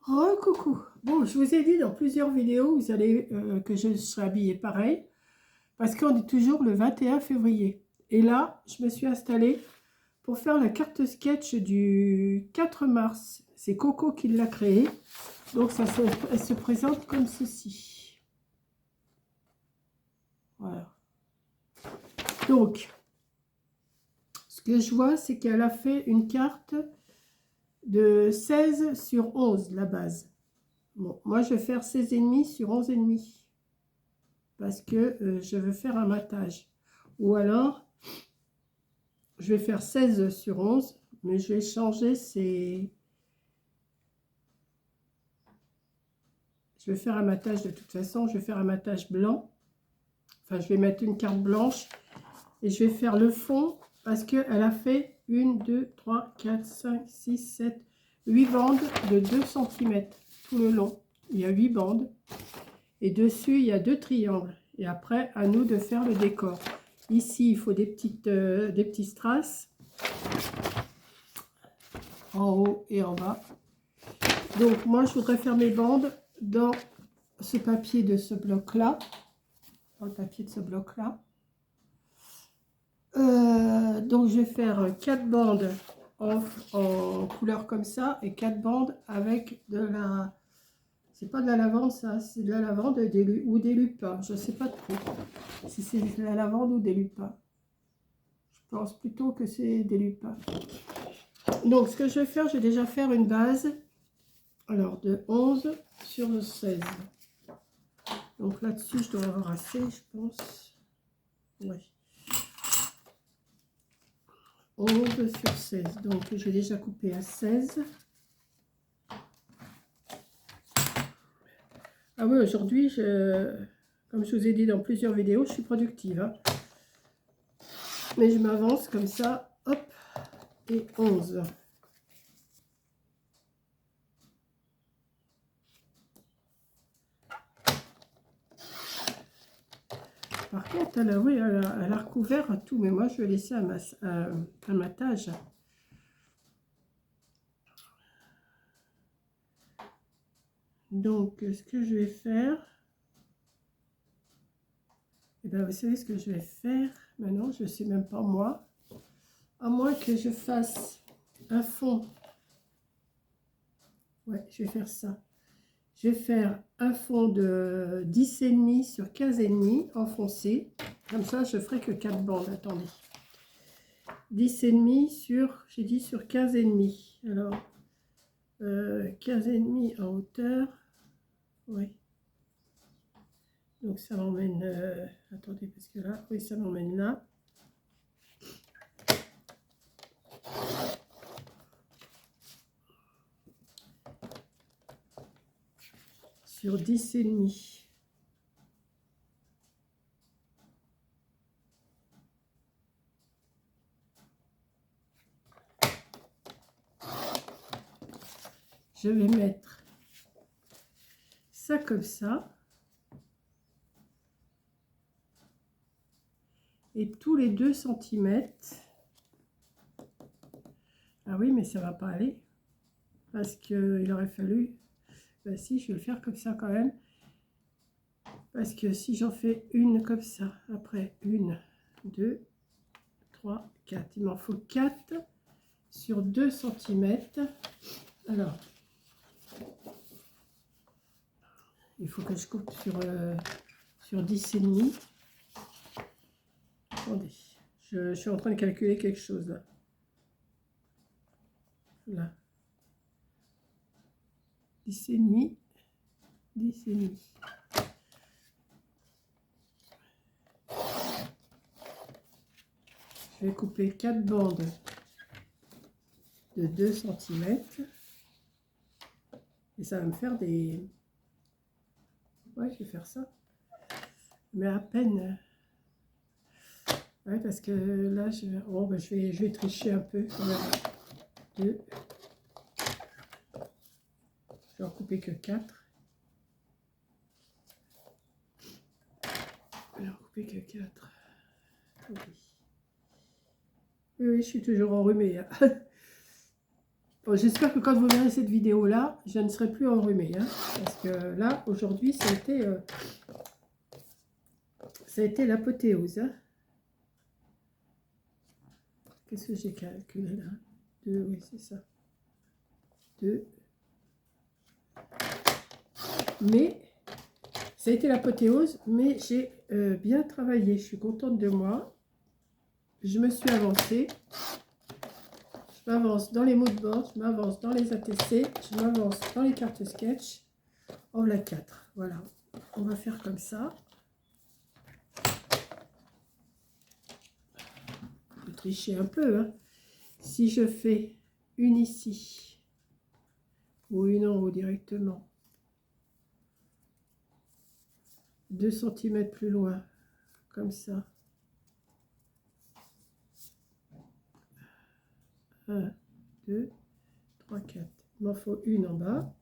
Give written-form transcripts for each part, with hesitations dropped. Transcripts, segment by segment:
Oh, coucou. Bon, je vous ai dit dans plusieurs vidéos, vous allez que je serai habillée pareil, parce qu'on est toujours le 21 février. Et là, je me suis installée pour faire la carte sketch du 4 mars. C'est Coco qui l'a créée. Donc, elle se présente comme ceci. Voilà. Donc, ce que je vois, c'est qu'elle a fait une carte de 16 sur 11, la base. Bon, moi, je vais faire 16,5 sur 11,5. Parce que je veux faire un matage. Ou alors, je vais faire 16 sur 11, mais je vais changer ces... Je vais faire un matage de toute façon, je vais faire un matage blanc. Enfin, je vais mettre une carte blanche et je vais faire le fond parce qu'elle a fait 1, 2, 3, 4, 5, 6, 7, 8 bandes de 2 cm tout le long. Il y a 8 bandes et dessus, il y a 2 triangles. Et après, à nous de faire le décor. Ici, il faut des petits strass en haut et en bas. Donc, moi, je voudrais faire mes bandes dans ce papier de ce bloc-là. Dans le papier de ce bloc-là. Donc, je vais faire 4 bandes en couleur comme ça et 4 bandes avec de la... C'est pas de la lavande, ça. C'est de la lavande ou des lupins. Je sais pas trop si c'est de la lavande ou des lupins. Je pense plutôt que c'est des lupins. Donc, ce que je vais faire, je vais déjà faire une base. Alors, de 11 sur 16. Donc là-dessus, je dois avoir assez, je pense. Oui. 11 sur 16. Donc, j'ai déjà coupé à 16. Ah oui, aujourd'hui, comme je vous ai dit dans plusieurs vidéos, je suis productive. Hein. Mais je m'avance comme ça. Hop. Et 11. Par contre, oui, elle a recouvert à tout. Mais moi, je vais laisser un matage. Donc, ce que je vais faire... Et bien, vous savez ce que je vais faire maintenant, je ne sais même pas moi. À moins que je fasse un fond. Ouais, je vais faire ça. Je vais faire un fond de 10,5 sur 15,5 enfoncé. Comme ça, je ferai que 4 bandes. Attendez. 10,5 sur, j'ai dit sur 15,5. Alors, 15,5 en hauteur. Oui. Donc, ça m'emmène... attendez, parce que là, oui, ça m'emmène là. Sur 10,5. Je vais mettre ça comme ça. Et tous les 2 cm. Ah oui, mais ça va pas aller. Parce qu'il aurait fallu... Ben si, je vais le faire comme ça quand même. Parce que si j'en fais une comme ça, après 1, 2, 3, 4. Il m'en faut 4 sur 2 cm. Alors, il faut que je coupe sur 10,5. Attendez, je suis en train de calculer quelque chose là. Là. 10,5. 10,5. Je vais couper 4 bandes de 2 cm. Et ça va me faire des... Ouais, je vais faire ça. Mais à peine... Ouais, parce que là, je vais tricher un peu. Voilà. 2. Je vais en couper que 4. Je vais en couper que 4. Oui. Oui, je suis toujours enrhumée. Hein. Bon, j'espère que quand vous verrez cette vidéo-là, je ne serai plus enrhumée. Hein, parce que là, aujourd'hui, ça a été l'apothéose. Hein. Qu'est-ce que j'ai calculé là? 2, oui, c'est ça. 2. Mais, ça a été l'apothéose, mais j'ai bien travaillé. Je suis contente de moi. Je me suis avancée. Je m'avance dans les mots de bord, je m'avance dans les ATC, je m'avance dans les cartes sketch. Oh, la 4. Voilà. On va faire comme ça. Je vais tricher un peu. Hein. Si je fais une ici, ou une en haut directement, 2 cm plus loin, comme ça. 1, 2, 3, 4. Il m'en faut une en bas.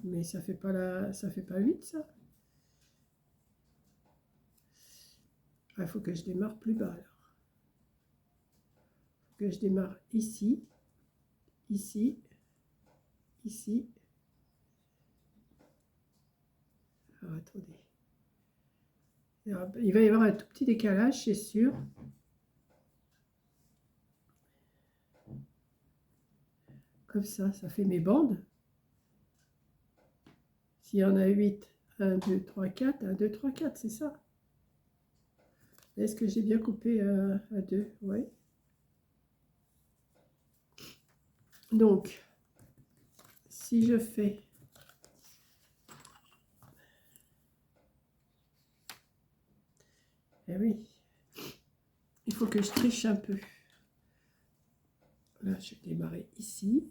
Mais ça fait pas 8, ça. Il faut que je démarre plus bas, alors. Il faut que je démarre ici, ici, ici. Alors, attendez. Il va y avoir un tout petit décalage, c'est sûr. Comme ça fait mes bandes. S'il y en a 8, 1, 2, 3, 4, 1, 2, 3, 4, c'est ça. Est-ce que j'ai bien coupé à 2? Oui. Donc, si je fais... Eh oui, il faut que je triche un peu. Là, je vais démarrer ici.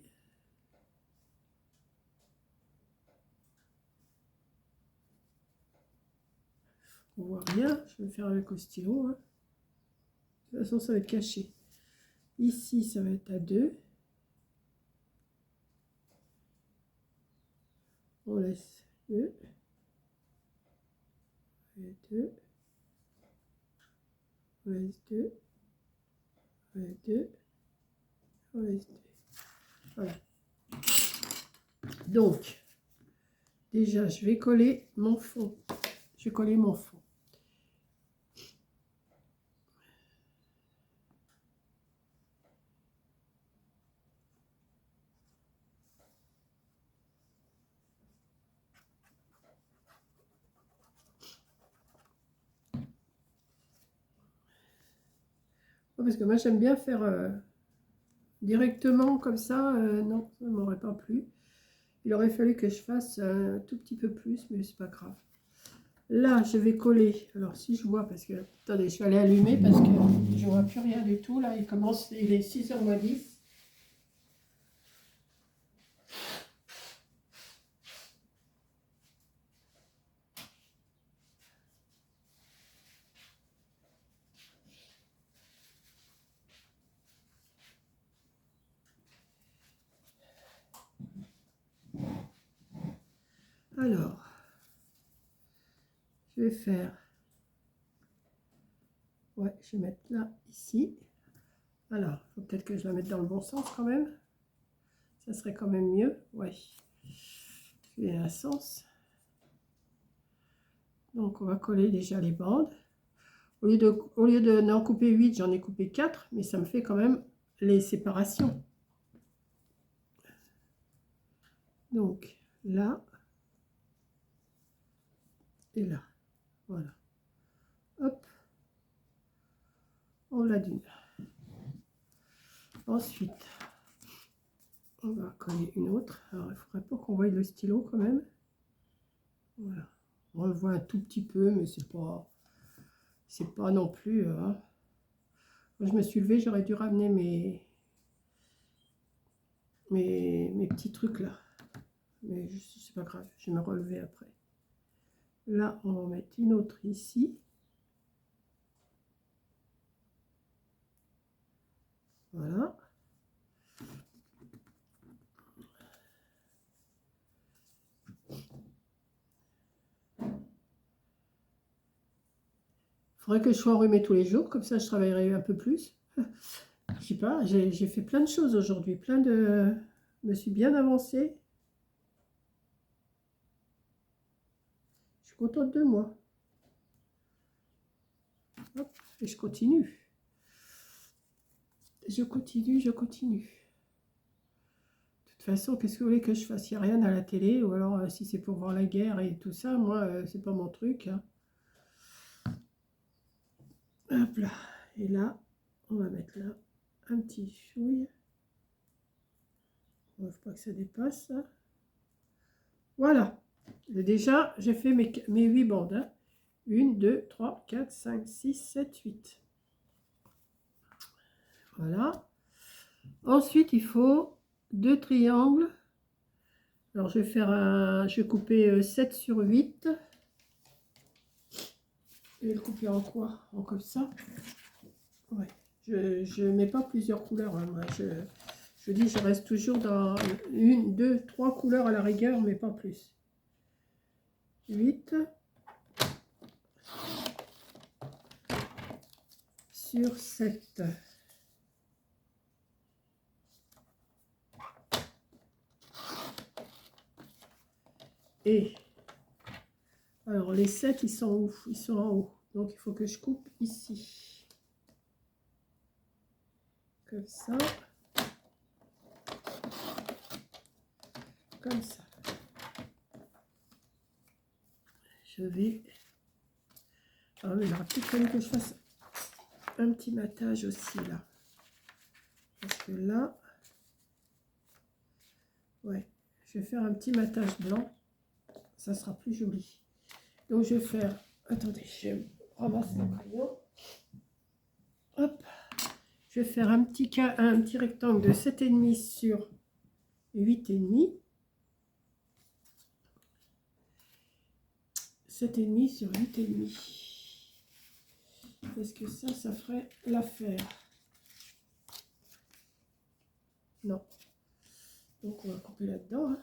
On voit rien, je vais faire avec au stylo. Hein. De toute façon, ça va être caché. Ici, ça va être à 2. On laisse 2. Et 2. On laisse 2. On laisse 2. On laisse 2. Voilà. Donc, déjà, je vais coller mon fond. Je vais coller mon fond. Parce que moi, j'aime bien faire directement comme ça. Non, ça ne m'aurait pas plu. Il aurait fallu que je fasse un tout petit peu plus, mais c'est pas grave. Là, je vais coller. Alors, si je vois, parce que... Attendez, je vais aller allumer parce que je ne vois plus rien du tout. Là, il est 6h moins 10. Alors, je vais faire... Ouais, je vais mettre là, ici. Alors, il faut peut-être que je la mette dans le bon sens quand même. Ça serait quand même mieux. Ouais. Il y a un sens. Donc, on va coller déjà les bandes. Au lieu de n'en couper 8, j'en ai coupé 4. Mais ça me fait quand même les séparations. Donc, là. Et là. Voilà. Hop. On l'a d'une. Ensuite, on va coller une autre. Alors, il faudrait pas qu'on voie le stylo quand même. Voilà. On le voit un tout petit peu, mais c'est pas non plus... Hein. Quand je me suis levée, j'aurais dû ramener mes petits trucs là. Mais c'est pas grave, je vais me relever après. Là, on va en mettre une autre ici. Voilà. Il faudrait que je sois enrhumée tous les jours, comme ça je travaillerai un peu plus. Je sais pas, j'ai fait plein de choses aujourd'hui, Je me suis bien avancée. Je suis contente de moi. Hop, et je continue. Je continue, je continue. De toute façon, qu'est-ce que vous voulez que je fasse? Il n'y a rien à la télé, ou alors si c'est pour voir la guerre et tout ça, moi, c'est pas mon truc, hein. Hop là. Et là, on va mettre là un petit chouille. Il ne faut pas que ça dépasse, ça. Voilà. Et déjà, j'ai fait mes 8 bandes. Hein. 1, 2, 3, 4, 5, 6, 7, 8. Voilà. Ensuite, il faut 2 triangles. Alors, je vais faire je vais couper 7 sur 8. Je vais le couper en quoi? En comme ça. Ouais. Je ne mets pas plusieurs couleurs. Hein, moi. Je dis, je reste toujours dans 1, 2, 3 couleurs à la rigueur, mais pas plus. 8 sur 7. Et alors les 7, ils sont où? Ils sont en haut. Donc il faut que je coupe ici. Comme ça. Comme ça. Je vais... Ah oui, il aura peut-être fallu que je fasse un petit matage aussi là. Parce que là... Ouais, je vais faire un petit matage blanc. Ça sera plus joli. Donc je vais faire... Attendez, je ramasse le crayon. Hop. Je vais faire un petit rectangle de 7,5 sur 8,5. 7,5 sur 8,5. Est-ce que ça ferait l'affaire? Non. Donc on va couper là-dedans. Hein.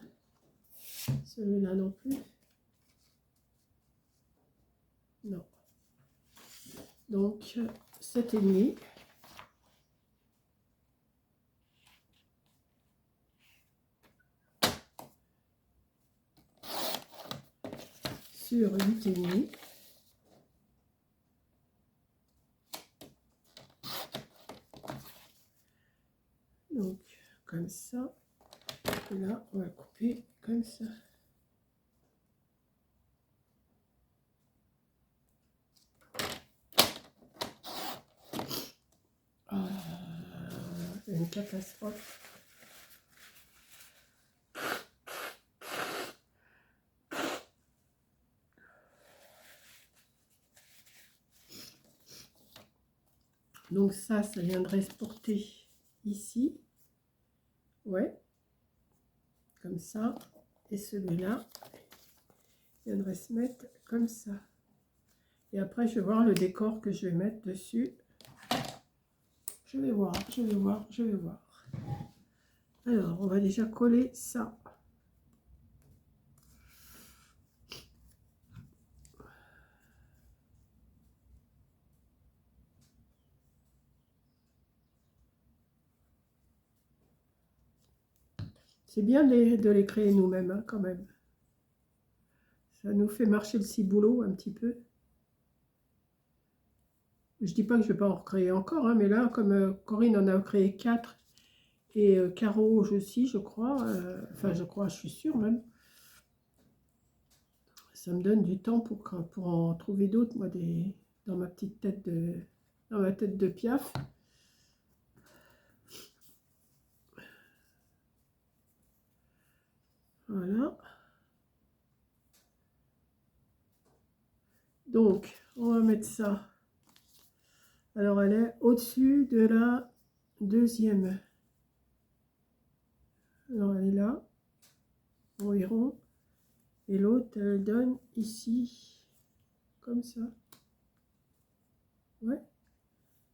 Celui-là non plus. Non. Donc 7,5. Sur 8,5. Donc comme ça. Et là on va couper comme ça. Une catastrophe. Donc ça viendrait se porter ici. Ouais. Comme ça. Et celui-là viendrait se mettre comme ça. Et après, je vais voir le décor que je vais mettre dessus. Je vais voir, je vais voir, je vais voir. Alors, on va déjà coller ça. C'est bien de les créer nous-mêmes, hein, quand même. Ça nous fait marcher le ciboulot un petit peu. Je dis pas que je vais pas en recréer encore, hein, mais là, comme Corinne en a créé 4 et Caro aussi, je crois. Enfin, je crois, je suis sûre même. Ça me donne du temps pour en trouver d'autres, moi, dans ma petite tête dans ma tête de Piaf. Voilà. Donc, on va mettre ça. Alors, elle est au-dessus de la deuxième. Alors, elle est là, environ. Et l'autre, elle donne ici, comme ça. Ouais,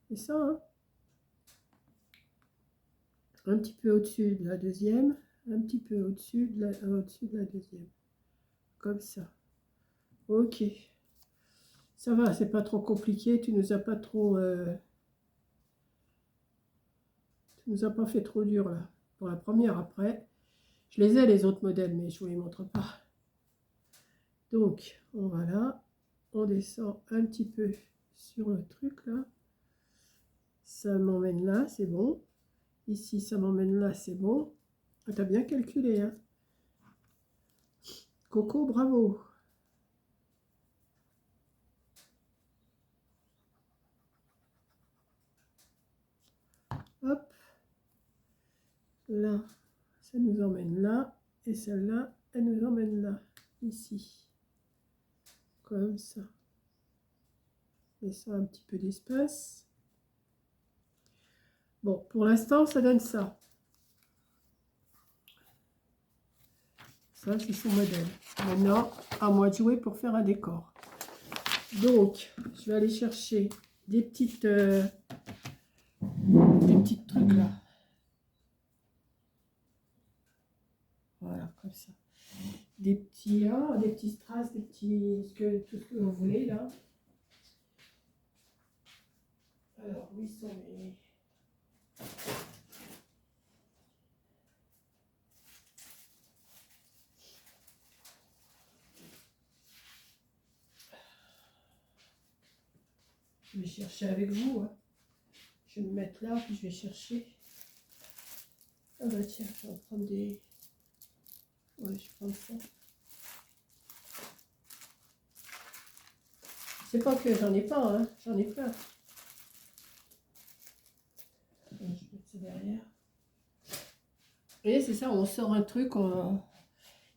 c'est ça, hein. Un petit peu au-dessus de la deuxième, un petit peu au-dessus de la deuxième. Comme ça. Ok. Ça va, c'est pas trop compliqué, tu nous as pas trop... nous a pas fait trop dur là. Pour la première, après. Je les ai les autres modèles, mais je vous les montre pas. Donc, on va là. On descend un petit peu sur le truc là. Ça m'emmène là, c'est bon. Ici, ça m'emmène là, c'est bon. Ah, t'as bien calculé, hein. Coco, bravo. Hop. Là, ça nous emmène là. Et celle-là, elle nous emmène là. Ici. Comme ça. Et ça, un petit peu d'espace. Bon, pour l'instant, ça donne ça. Ça, c'est son modèle. Maintenant, à moi de jouer pour faire un décor. Donc, je vais aller chercher des petits trucs là. Voilà, comme ça. Des petits strass, des petits, tout ce que vous voulez là. Alors, où ils sont mes... Je vais chercher avec vous. Hein. Je vais me mettre là, puis je vais chercher. Ah bah tiens, je vais en prendre des... Ouais, je prends ça. C'est pas que j'en ai pas, hein. J'en ai plein. Je vais mettre ça derrière. Vous voyez, c'est ça, on sort un truc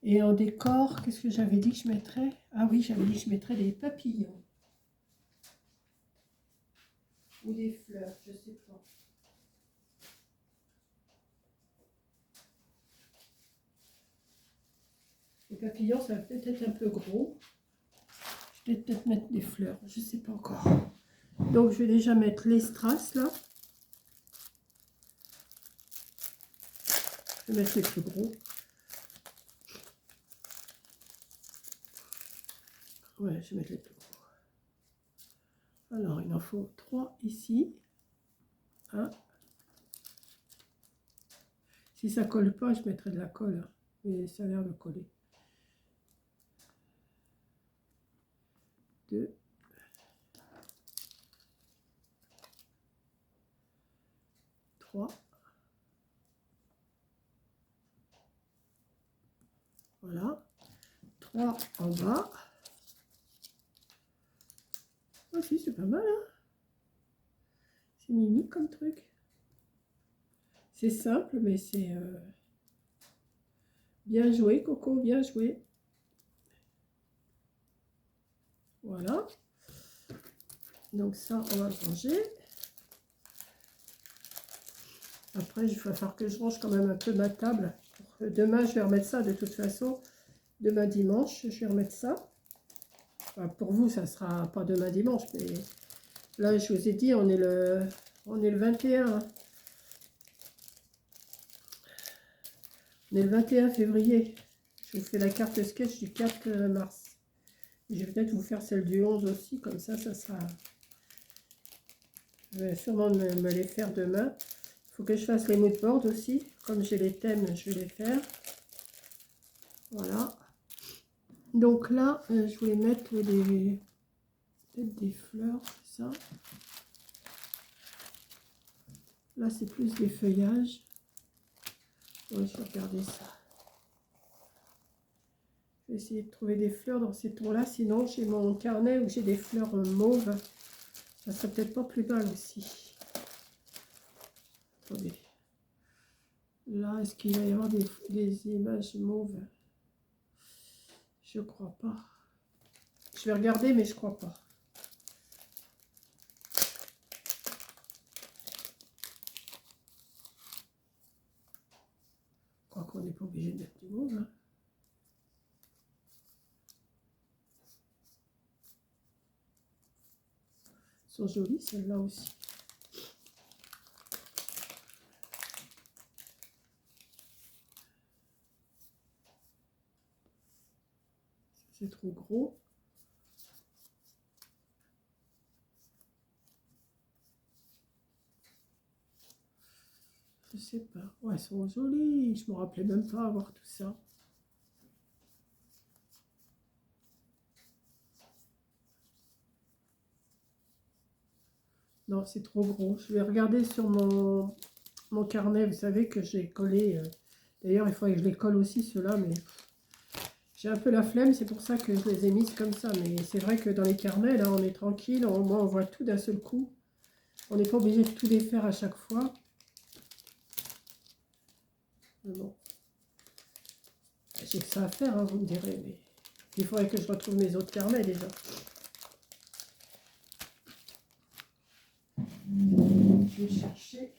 et en décor, qu'est-ce que j'avais dit que je mettrais? Ah oui, j'avais dit que je mettrais des papillons. Ou des fleurs, je sais pas. Les papillons, ça va peut-être être un peu gros. Je vais peut-être mettre des fleurs, je sais pas encore. Donc, je vais déjà mettre les strass, là. Je vais mettre les plus gros. Ouais, je vais mettre les plus gros. Alors, il en faut 3 ici. 1. Si ça colle pas, je mettrai de la colle. Hein. Et ça a l'air de coller. 2. 3. Voilà. 3 en bas. Ah si, c'est pas mal, hein. C'est mimi comme truc. C'est simple, mais c'est bien joué, Coco, bien joué. Voilà. Donc ça, on va le ranger. Après, il va falloir que je range quand même un peu ma table. Demain, je vais remettre ça de toute façon. Demain dimanche, je vais remettre ça. Enfin, pour vous, ça sera pas demain dimanche, mais là, je vous ai dit, on est le 21. Hein. On est le 21 février. Je vous fais la carte sketch du 4 mars. Je vais peut-être vous faire celle du 11 aussi, comme ça, ça sera... Je vais sûrement me les faire demain. Il faut que je fasse les mood boards aussi. Comme j'ai les thèmes, je vais les faire. Voilà. Donc là, je voulais mettre peut-être des fleurs, ça. Là, c'est plus des feuillages. Ouais, je vais regarder ça. Je vais essayer de trouver des fleurs dans ces tons-là. Sinon, j'ai mon carnet où j'ai des fleurs mauves. Ça serait peut-être pas plus mal aussi. Attendez. Là, est-ce qu'il va y avoir des images mauves? Je crois pas. Je vais regarder, mais je crois pas. Je crois qu'on n'est pas obligé de mettre du mauve. Hein. Elles sont jolies, celles-là aussi. C'est trop gros. sais pas. Ouais, elles sont jolies. Je me rappelais même pas avoir tout ça. Non, c'est trop gros. Je vais regarder sur mon carnet. Vous savez que j'ai collé. D'ailleurs, il faudrait que je les colle aussi, ceux-là. Mais j'ai un peu la flemme. C'est pour ça que je les ai mises comme ça. Mais c'est vrai que dans les carnets, là, on est tranquille. Au moins, on voit tout d'un seul coup. On n'est pas obligé de tout défaire à chaque fois. Mais bon. J'ai que ça à faire, hein, vous me direz. Mais il faudrait que je retrouve mes autres carnets déjà. Je vais chercher.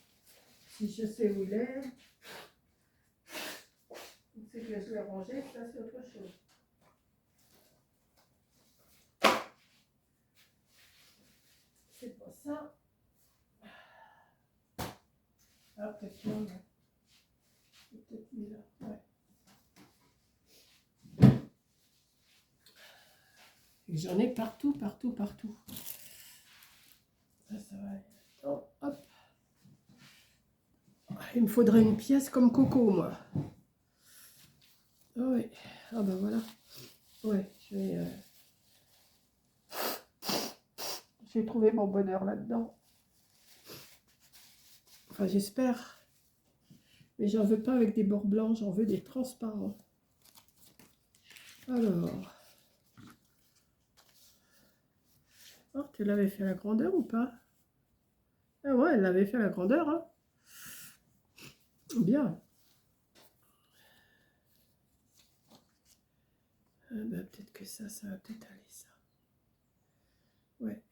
Si je sais où il est. C'est que je l'ai rangé. Ça, c'est autre chose. C'est pas ça. Ah, peut-être là. Peut-être mis là. Ouais. J'en ai partout, partout, partout. Ça va aller. Oh, hop. Il me faudrait une pièce comme Coco, moi. Ah oui. Ah ben voilà. Ouais, je vais trouver mon bonheur là-dedans. Enfin, j'espère. Mais j'en veux pas avec des bords blancs, j'en veux des transparents. Alors. Oh, tu l'avais fait à la grandeur ou pas? Ah ouais, elle l'avait fait à la grandeur, hein. Bien. Ah bah, peut-être que ça va peut-être aller, ça. Ouais.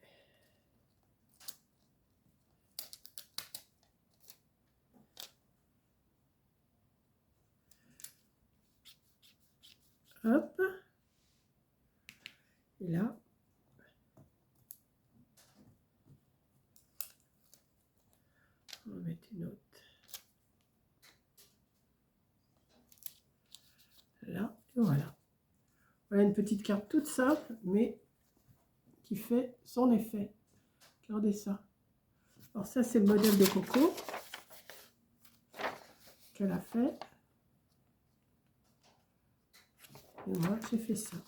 Hop. Et là. On va mettre une autre. Là, et voilà. Voilà une petite carte toute simple, mais qui fait son effet. Regardez ça. Alors ça, c'est le modèle de Coco qu'elle a fait. Et moi, j'ai fait ça.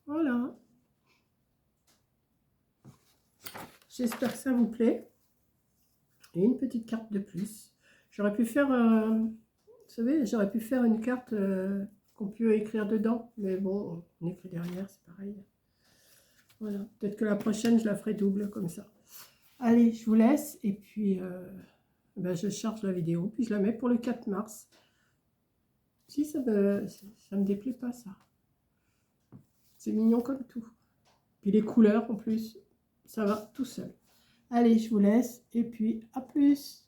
Voilà. J'espère que ça vous plaît. Et une petite carte de plus. J'aurais pu faire, vous savez, j'aurais pu faire une carte qu'on peut écrire dedans. Mais bon, on écrit derrière, c'est pareil. Voilà. Peut-être que la prochaine, je la ferai double comme ça. Allez, je vous laisse. Et puis, ben, je charge la vidéo. Puis je la mets pour le 4 mars. Si, ça me déplaît pas, ça. C'est mignon comme tout. Puis les couleurs, en plus, ça va tout seul. Allez, je vous laisse. Et puis, à plus.